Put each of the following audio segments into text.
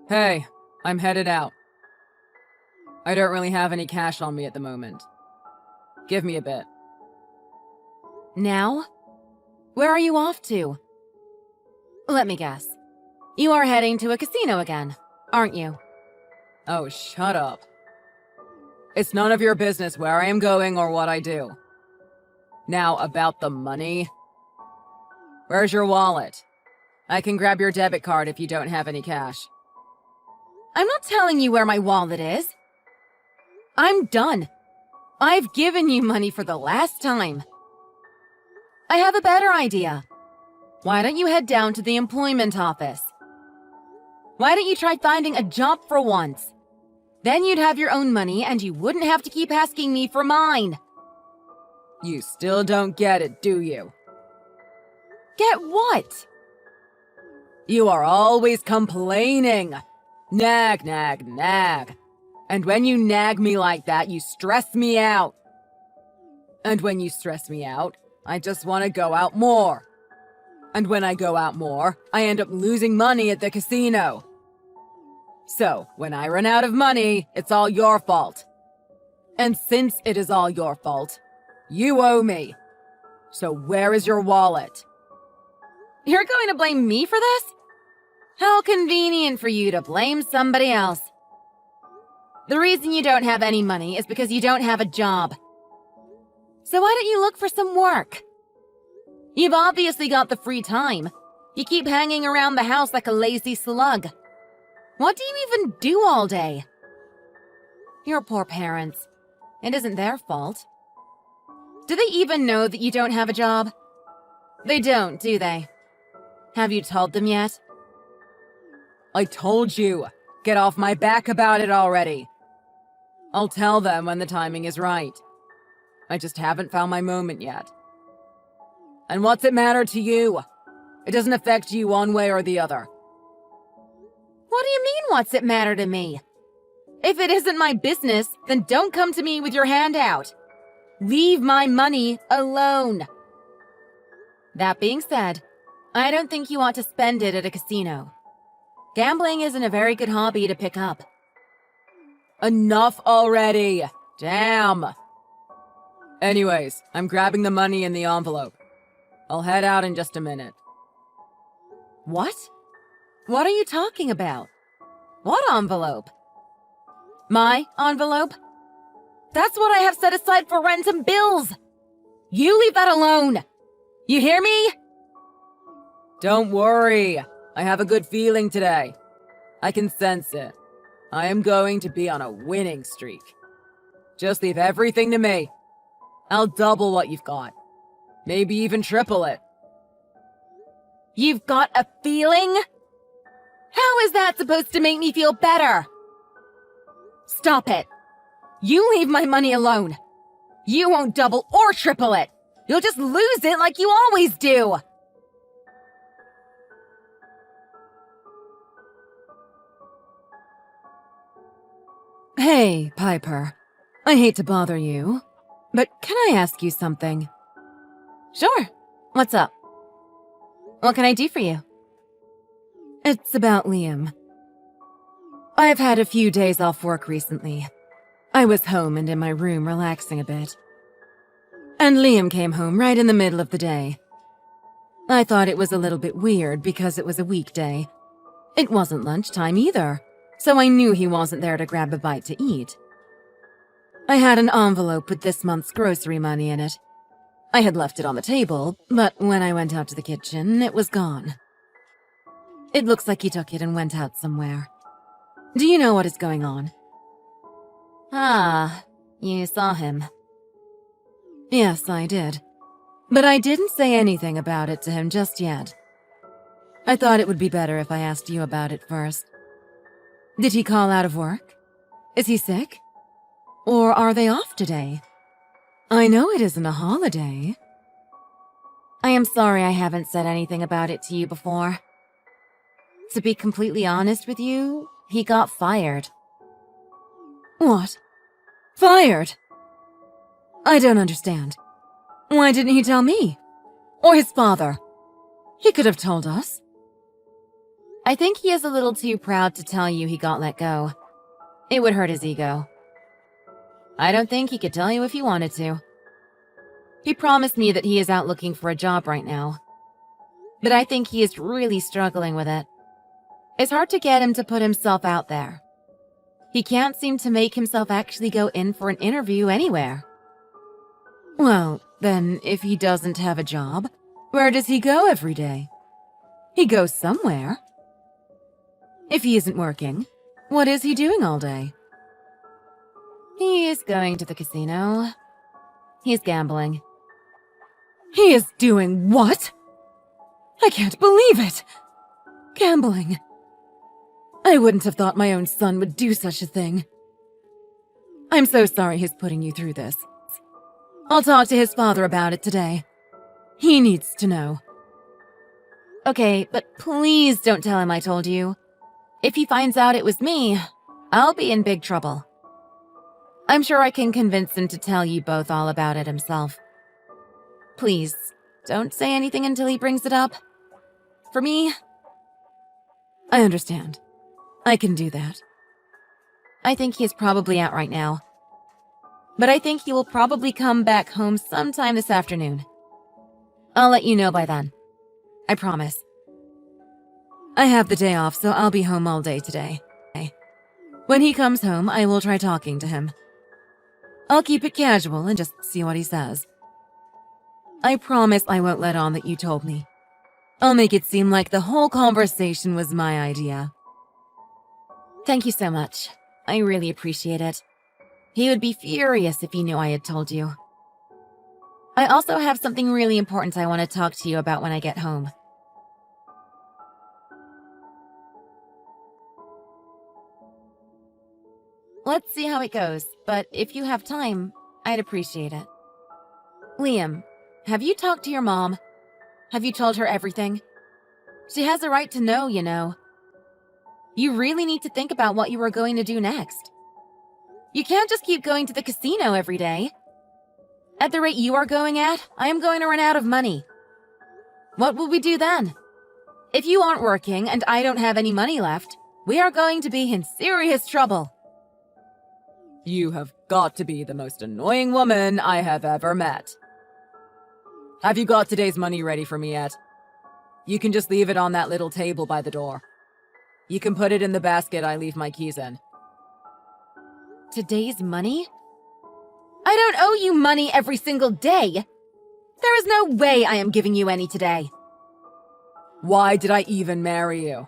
Hey, I'm headed out. I don't really have any cash on me at the moment. Give me a bit. Now? Where are you off to? Let me guess. You are heading to a casino again, aren't you? Oh, shut up. It's none of your business where I am going or what I do. Now, about the money. Where's your wallet? I can grab your debit card if you don't have any cash. I'm not telling you where my wallet is. I'm done. I've given you money for the last time. I have a better idea. Why don't you head down to the employment office? Why don't you try finding a job for once? Then you'd have your own money and you wouldn't have to keep asking me for mine. You still don't get it, do you? Get what? You are always complaining. Nag, nag, nag. And when you nag me like that, you stress me out. And when you stress me out, I just want to go out more. And when I go out more, I end up losing money at the casino. So, when I run out of money, it's all your fault. And since it is all your fault, you owe me. So where is your wallet? You're going to blame me for this? How convenient for you to blame somebody else. The reason you don't have any money is because you don't have a job. So why don't you look for some work? You've obviously got the free time. You keep hanging around the house like a lazy slug. What do you even do all day? Your poor parents. It isn't their fault. Do they even know that you don't have a job? They don't, do they? Have you told them yet? I told you. Get off my back about it already. I'll tell them when the timing is right. I just haven't found my moment yet. And what's it matter to you? It doesn't affect you one way or the other. What do you mean, what's it matter to me? If it isn't my business, then don't come to me with your hand out. Leave my money alone. That being said, I don't think you ought to spend it at a casino. Gambling isn't a very good hobby to pick up. Enough already! Damn! Anyways, I'm grabbing the money in the envelope. I'll head out in just a minute. What? What are you talking about? What envelope? My envelope? That's what I have set aside for rent and bills! You leave that alone! You hear me? Don't worry. I have a good feeling today. I can sense it. I am going to be on a winning streak. Just leave everything to me. I'll double what you've got. Maybe even triple it. You've got a feeling? How is that supposed to make me feel better? Stop it. You leave my money alone. You won't double or triple it. You'll just lose it like you always do. Hey, Piper. I hate to bother you, but can I ask you something? Sure. What's up? What can I do for you? It's about Liam. I've had a few days off work recently. I was home and in my room relaxing a bit. And Liam came home right in the middle of the day. I thought it was a little bit weird because it was a weekday. It wasn't lunchtime either, so I knew he wasn't there to grab a bite to eat. I had an envelope with this month's grocery money in it. I had left it on the table, but when I went out to the kitchen, it was gone. It looks like he took it and went out somewhere. Do you know what is going on? Ah, you saw him. Yes, I did. But I didn't say anything about it to him just yet. I thought it would be better if I asked you about it first. Did he call out of work? Is he sick? Or are they off today? I know it isn't a holiday. I am sorry I haven't said anything about it to you before. To be completely honest with you, he got fired. What? Fired? I don't understand. Why didn't he tell me? Or his father? He could have told us. I think he is a little too proud to tell you he got let go. It would hurt his ego. I don't think he could tell you if he wanted to. He promised me that he is out looking for a job right now. But I think he is really struggling with it. It's hard to get him to put himself out there. He can't seem to make himself actually go in for an interview anywhere. Well, then, if he doesn't have a job, where does he go every day? He goes somewhere. If he isn't working, what is he doing all day? He is going to the casino. He's gambling. He is doing what? I can't believe it! Gambling. I wouldn't have thought my own son would do such a thing. I'm so sorry he's putting you through this. I'll talk to his father about it today. He needs to know. Okay, but please don't tell him I told you. If he finds out it was me, I'll be in big trouble. I'm sure I can convince him to tell you both all about it himself. Please, don't say anything until he brings it up. For me, I understand. I can do that. I think he is probably out right now. But I think he will probably come back home sometime this afternoon. I'll let you know by then. I promise. I have the day off, so I'll be home all day today. When he comes home, I will try talking to him. I'll keep it casual and just see what he says. I promise I won't let on that you told me. I'll make it seem like the whole conversation was my idea. Thank you so much. I really appreciate it. He would be furious if he knew I had told you. I also have something really important I want to talk to you about when I get home. Let's see how it goes, but if you have time, I'd appreciate it. Liam, have you talked to your mom? Have you told her everything? She has a right to know, you know. You really need to think about what you are going to do next. You can't just keep going to the casino every day. At the rate you are going at, I am going to run out of money. What will we do then? If you aren't working and I don't have any money left, we are going to be in serious trouble. You have got to be the most annoying woman I have ever met. Have you got today's money ready for me yet? You can just leave it on that little table by the door. You can put it in the basket I leave my keys in. Today's money? I don't owe you money every single day. There is no way I am giving you any today. Why did I even marry you?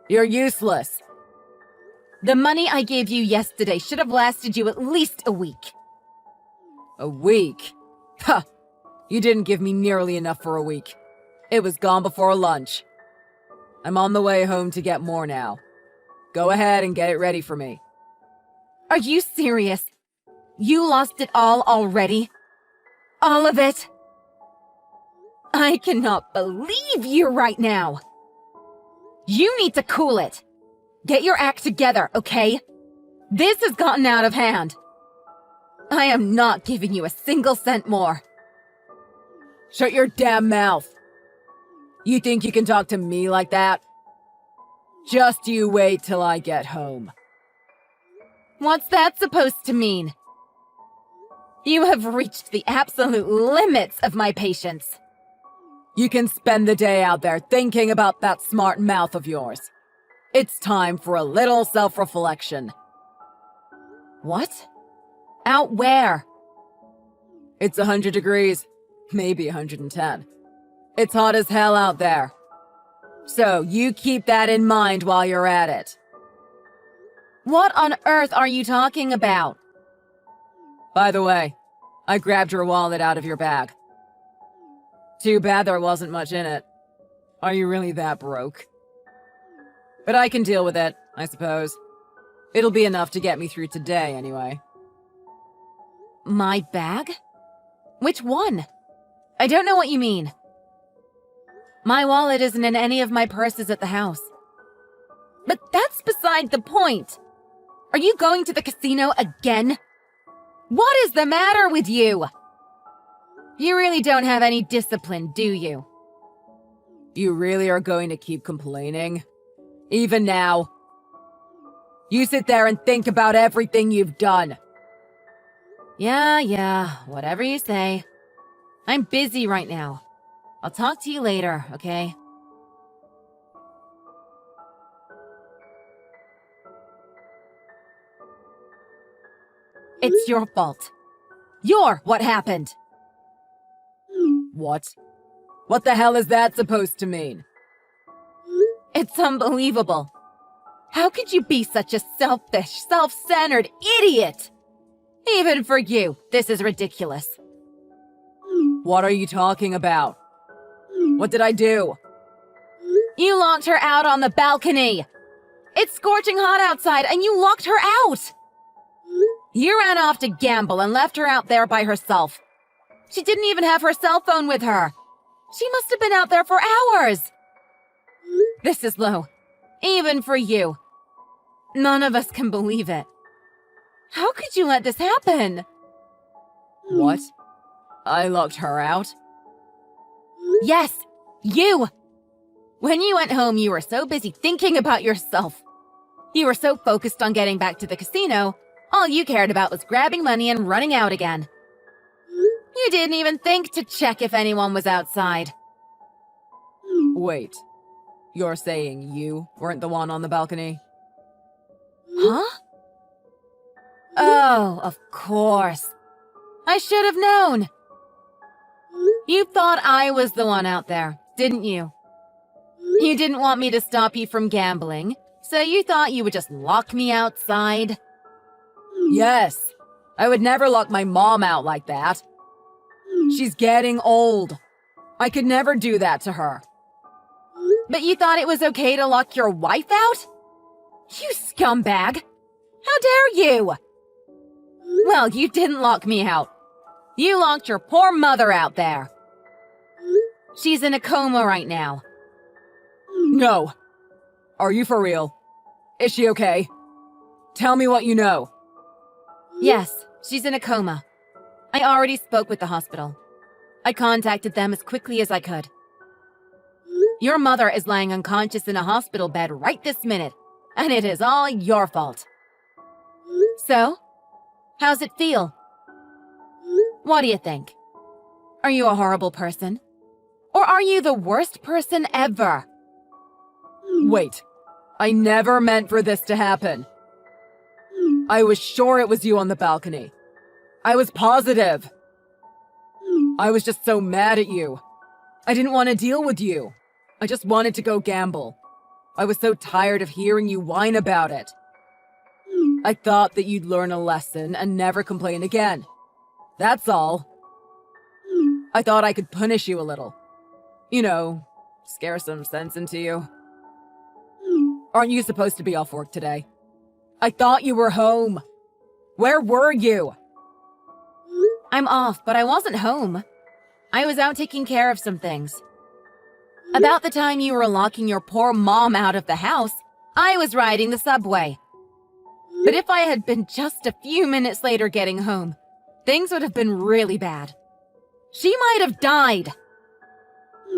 You're useless. The money I gave you yesterday should have lasted you at least a week. A week? Ha! You didn't give me nearly enough for a week. It was gone before lunch. I'm on the way home to get more now. Go ahead and get it ready for me. Are you serious? You lost it all already? All of it? I cannot believe you right now. You need to cool it. Get your act together, okay? This has gotten out of hand. I am not giving you a single cent more. Shut your damn mouth. You think you can talk to me like that? Just you wait till I get home. What's that supposed to mean? You have reached the absolute limits of my patience. You can spend the day out there thinking about that smart mouth of yours. It's time for a little self-reflection. What? Out where? It's 100 degrees, maybe 110. It's hot as hell out there. So you keep that in mind while you're at it. What on earth are you talking about? By the way, I grabbed your wallet out of your bag. Too bad there wasn't much in it. Are you really that broke? But I can deal with it, I suppose. It'll be enough to get me through today, anyway. My bag? Which one? I don't know what you mean. My wallet isn't in any of my purses at the house. But that's beside the point. Are you going to the casino again? What is the matter with you? You really don't have any discipline, do you? You really are going to keep complaining? Even now. You sit there and think about everything you've done. Yeah, whatever you say. I'm busy right now. I'll talk to you later, okay? It's your fault. You're what happened. What? What the hell is that supposed to mean? It's unbelievable. How could you be such a selfish, self-centered idiot? Even for you, this is ridiculous. What are you talking about? What did I do? You locked her out on the balcony. It's scorching hot outside and you locked her out. You ran off to gamble and left her out there by herself. She didn't even have her cell phone with her. She must have been out there for hours. This is low. Even for you. None of us can believe it. How could you let this happen? What? I locked her out? Yes, you! When you went home, you were so busy thinking about yourself. You were so focused on getting back to the casino, all you cared about was grabbing money and running out again. You didn't even think to check if anyone was outside. Wait. You're saying you weren't the one on the balcony? Huh? Oh, of course. I should have known. You thought I was the one out there, didn't you? You didn't want me to stop you from gambling, so you thought you would just lock me outside? Yes. I would never lock my mom out like that. She's getting old. I could never do that to her. But you thought it was okay to lock your wife out? You scumbag! How dare you! Well, you didn't lock me out. You locked your poor mother out there. She's in a coma right now. No. Are you for real? Is she okay? Tell me what you know. Yes, she's in a coma. I already spoke with the hospital. I contacted them as quickly as I could. Your mother is lying unconscious in a hospital bed right this minute, and it is all your fault. So, how's it feel? What do you think? Are you a horrible person? Or are you the worst person ever? Wait. I never meant for this to happen. I was sure it was you on the balcony. I was positive. I was just so mad at you. I didn't want to deal with you. I just wanted to go gamble. I was so tired of hearing you whine about it. I thought that you'd learn a lesson and never complain again. That's all. I thought I could punish you a little. You know, scare some sense into you. Aren't you supposed to be off work today? I thought you were home. Where were you? I'm off, but I wasn't home. I was out taking care of some things. About the time you were locking your poor mom out of the house, I was riding the subway. But if I had been just a few minutes later getting home, things would have been really bad. She might have died.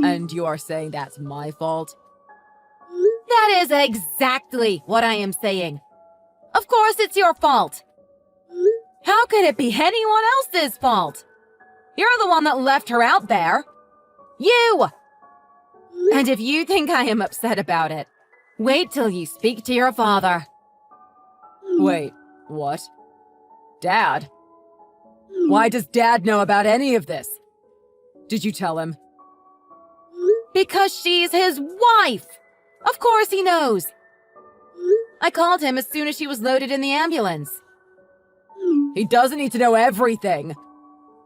And you are saying that's my fault? That is exactly what I am saying. Of course it's your fault. How could it be anyone else's fault? You're the one that left her out there. You! And if you think I am upset about it, wait till you speak to your father. Wait, what? Dad? Why does Dad know about any of this? Did you tell him? Because she's his wife! Of course he knows! I called him as soon as she was loaded in the ambulance. He doesn't need to know everything.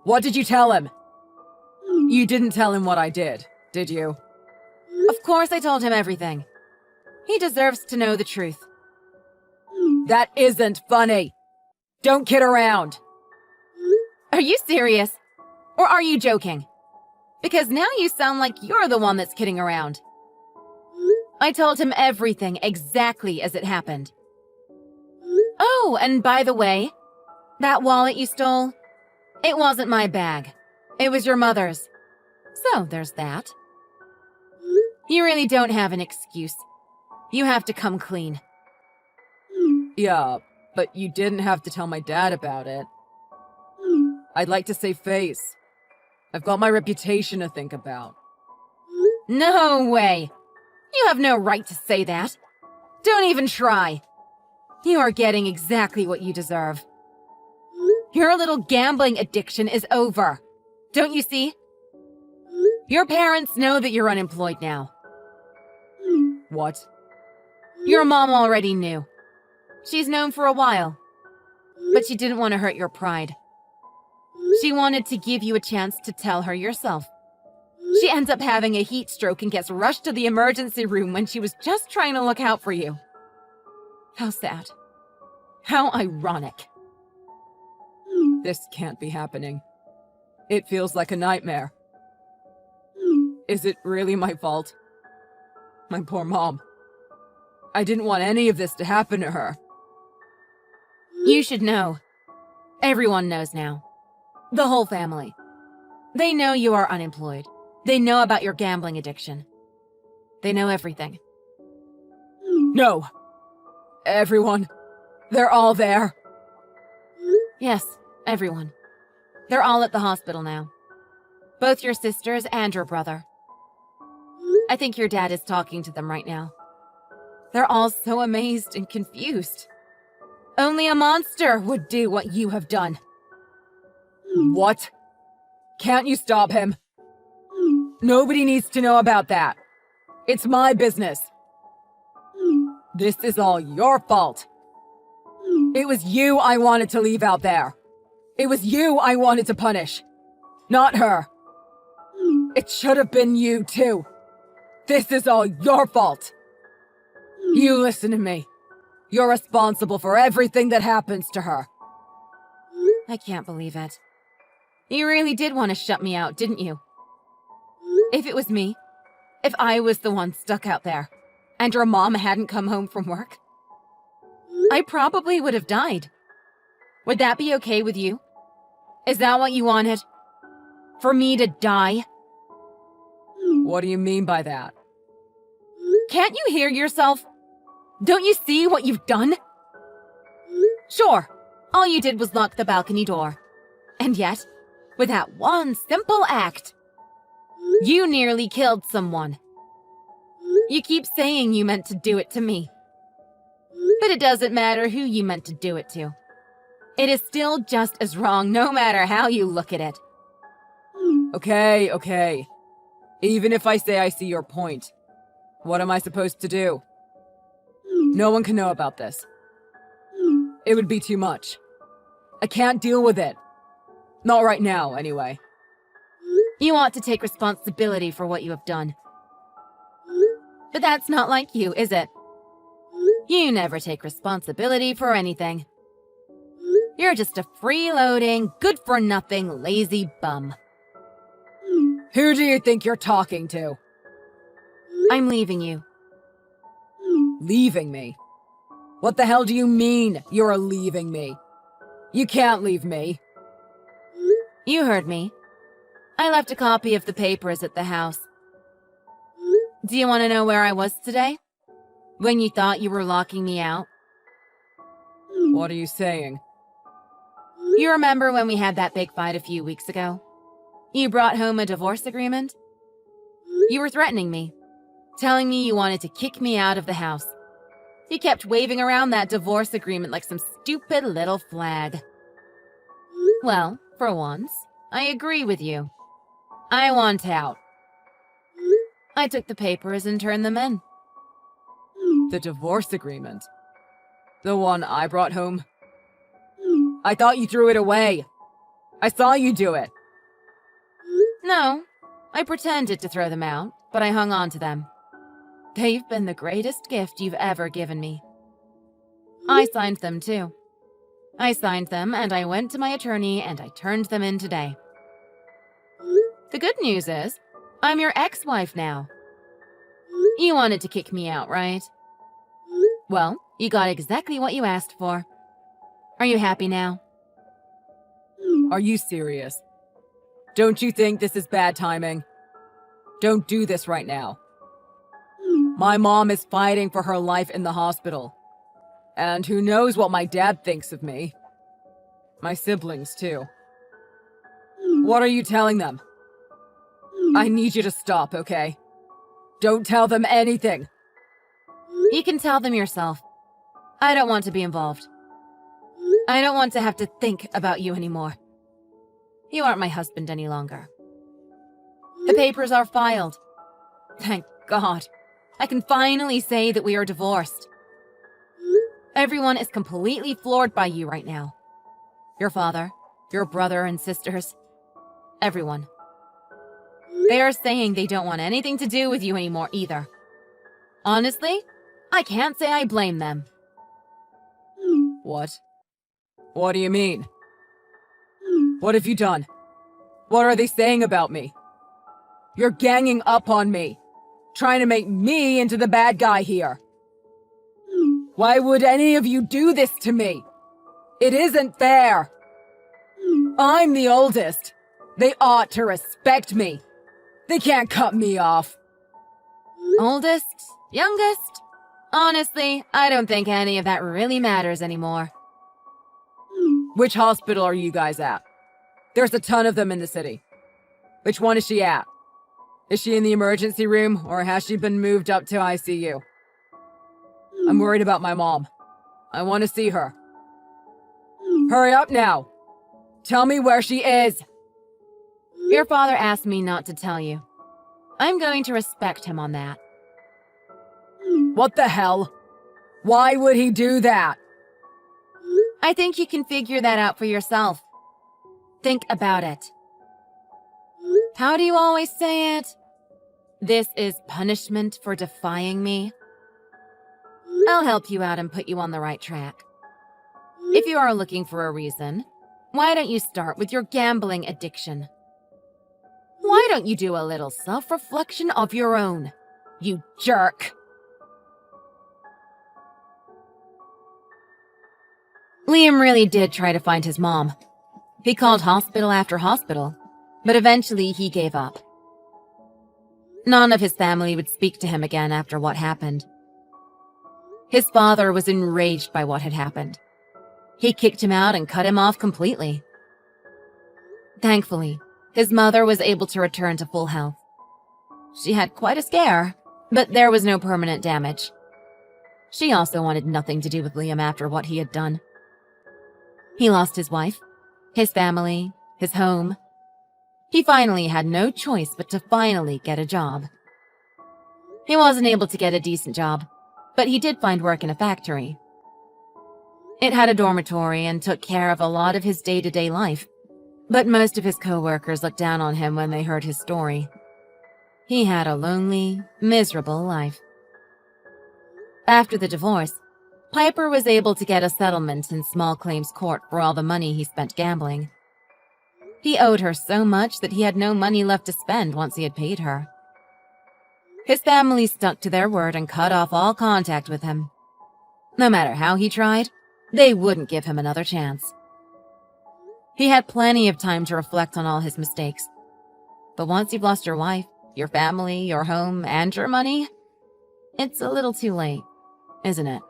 What did you tell him? You didn't tell him what I did you? Of course I told him everything. He deserves to know the truth. That isn't funny. Don't kid around. Are you serious? Or are you joking? Because now you sound like you're the one that's kidding around. I told him everything exactly as it happened. Oh, and by the way, that wallet you stole, it wasn't my bag. It was your mother's. So there's that. You really don't have an excuse. You have to come clean. Yeah, but you didn't have to tell my dad about it. I'd like to save face. I've got my reputation to think about. No way! You have no right to say that. Don't even try. You are getting exactly what you deserve. Your little gambling addiction is over. Don't you see? Your parents know that you're unemployed now. What? Your mom already knew. She's known for a while. But she didn't want to hurt your pride. She wanted to give you a chance to tell her yourself. She ends up having a heat stroke and gets rushed to the emergency room when she was just trying to look out for you. How sad. How ironic. This can't be happening. It feels like a nightmare. Is it really my fault? My poor mom. I didn't want any of this to happen to her. You should know. Everyone knows now. The whole family. They know you are unemployed. They know about your gambling addiction. They know everything. No! Everyone. They're all there. Yes, everyone. They're all at the hospital now. Both your sisters and your brother. I think your dad is talking to them right now. They're all so amazed and confused. Only a monster would do what you have done. What? Can't you stop him? Nobody needs to know about that. It's my business. This is all your fault. It was you I wanted to leave out there. It was you I wanted to punish. Not her. It should have been you, too. This is all your fault. You listen to me. You're responsible for everything that happens to her. I can't believe it. You really did want to shut me out, didn't you? If it was me, if I was the one stuck out there, and your mom hadn't come home from work, I probably would have died. Would that be okay with you? Is that what you wanted? For me to die? What do you mean by that? Can't you hear yourself? Don't you see what you've done? Sure, all you did was lock the balcony door. And yet, with that one simple act, you nearly killed someone. You keep saying you meant to do it to me. But it doesn't matter who you meant to do it to. It is still just as wrong no matter how you look at it. Okay. Even if I say I see your point, what am I supposed to do? No one can know about this. It would be too much. I can't deal with it. Not right now, anyway. You ought to take responsibility for what you have done. But that's not like you, is it? You never take responsibility for anything. You're just a freeloading, good-for-nothing, lazy bum. Who do you think you're talking to? I'm leaving you. Leaving me? What the hell do you mean, you're leaving me? You can't leave me. You heard me. I left a copy of the papers at the house. Do you want to know where I was today? When you thought you were locking me out? What are you saying? You remember when we had that big fight a few weeks ago? You brought home a divorce agreement? You were threatening me, telling me you wanted to kick me out of the house. You kept waving around that divorce agreement like some stupid little flag. Well, for once, I agree with you. I want out. I took the papers and turned them in. The divorce agreement? The one I brought home? I thought you threw it away. I saw you do it. No, I pretended to throw them out, but I hung on to them. They've been the greatest gift you've ever given me. I signed them too. I signed them and I went to my attorney and I turned them in today. The good news is, I'm your ex-wife now. You wanted to kick me out, right? Well, you got exactly what you asked for. Are you happy now? Are you serious? Don't you think this is bad timing? Don't do this right now. My mom is fighting for her life in the hospital. And who knows what my dad thinks of me. My siblings, too. What are you telling them? I need you to stop, okay? Don't tell them anything. You can tell them yourself. I don't want to be involved. I don't want to have to think about you anymore. You aren't my husband any longer. The papers are filed. Thank God. I can finally say that we are divorced. Everyone is completely floored by you right now. Your father, your brother and sisters, everyone. They are saying they don't want anything to do with you anymore either. Honestly, I can't say I blame them. What? What do you mean? What have you done? What are they saying about me? You're ganging up on me, trying to make me into the bad guy here. Why would any of you do this to me? It isn't fair. I'm the oldest. They ought to respect me. They can't cut me off. Oldest? Youngest? Honestly, I don't think any of that really matters anymore. Which hospital are you guys at? There's a ton of them in the city. Which one is she at? Is she in the emergency room, or has she been moved up to ICU? I'm worried about my mom. I want to see her. Hurry up now! Tell me where she is! Your father asked me not to tell you. I'm going to respect him on that. What the hell? Why would he do that? I think you can figure that out for yourself. Think about it. How do you always say it? This is punishment for defying me. I'll help you out and put you on the right track. If you are looking for a reason, why don't you start with your gambling addiction? Why don't you do a little self-reflection of your own, you jerk? Liam really did try to find his mom. He called hospital after hospital, but eventually he gave up. None of his family would speak to him again after what happened. His father was enraged by what had happened. He kicked him out and cut him off completely. Thankfully, his mother was able to return to full health. She had quite a scare, but there was no permanent damage. She also wanted nothing to do with Liam after what he had done. He lost his wife, his family, his home. He finally had no choice but to finally get a job. He wasn't able to get a decent job, but he did find work in a factory. It had a dormitory and took care of a lot of his day-to-day life, but most of his co-workers looked down on him when they heard his story. He had a lonely, miserable life. After the divorce, Piper was able to get a settlement in small claims court for all the money he spent gambling. He owed her so much that he had no money left to spend once he had paid her. His family stuck to their word and cut off all contact with him. No matter how he tried, they wouldn't give him another chance. He had plenty of time to reflect on all his mistakes. But once you've lost your wife, your family, your home, and your money, it's a little too late, isn't it?